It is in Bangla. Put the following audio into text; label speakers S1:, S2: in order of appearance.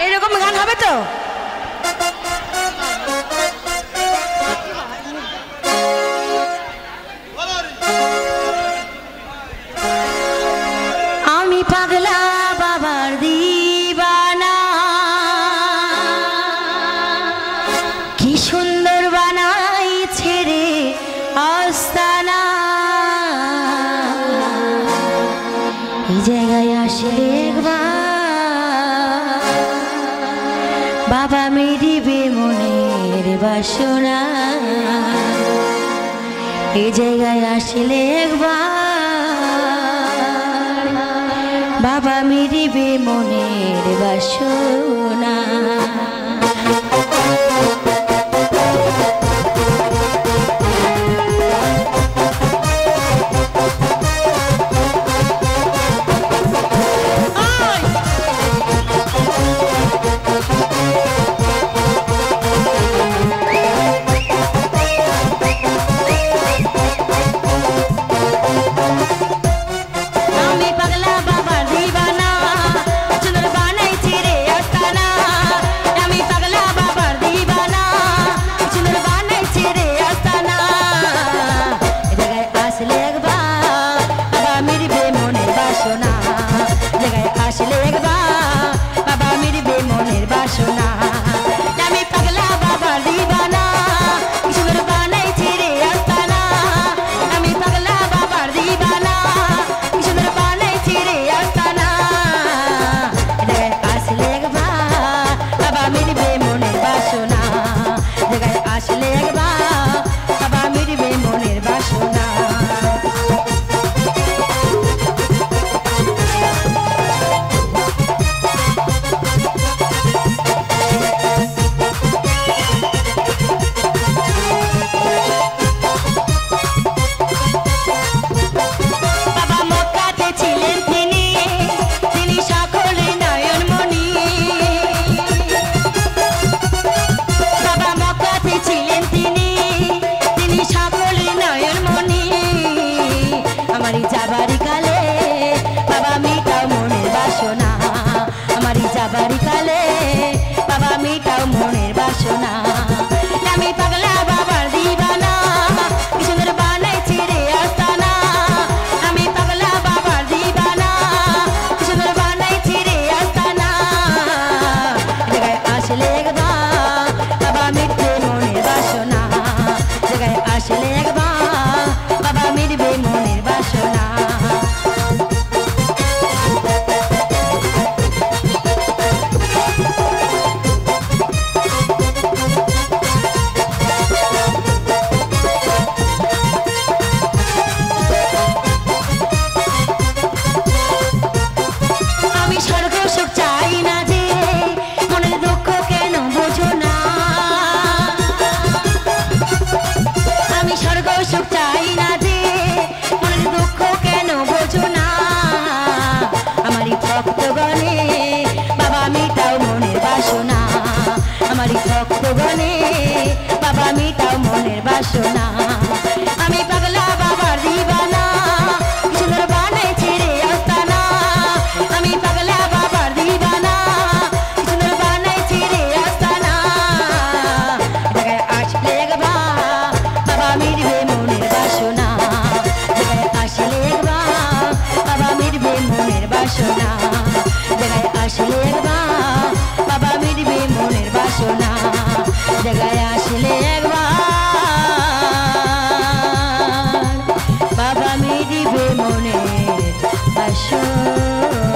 S1: এইরকম গান হবে তো? আমি পাগলা বাবার দিবানা, কি সুন্দর বানাই ছেড়ে আস্তানা। এই জায়গায় আসলে একবার বাবা মিটিবে মনের বাসনা। এই জায়গায় আসলে একবার বাবা মিটিবে মনের বাসনা। আমি পাগলা বাবার দিবানা, সুন্দর বানাই ছেড়ে আস্তানা। আমি পাগলা বাবার দিবানা, সুন্দর বানাই ছেড়ে আস্তানা। জায়গায় আসলে একবার বাবা মিটবে মনের বাসনা। জায়গায় আসলে একবার বাবা মিটবে মনের বাসনা। জায়গায় আসলে একবার বাবা মিটবে মনের বাসনা। জায়গায় আসলে একবার বাবা মিটবে মনের বাসনা।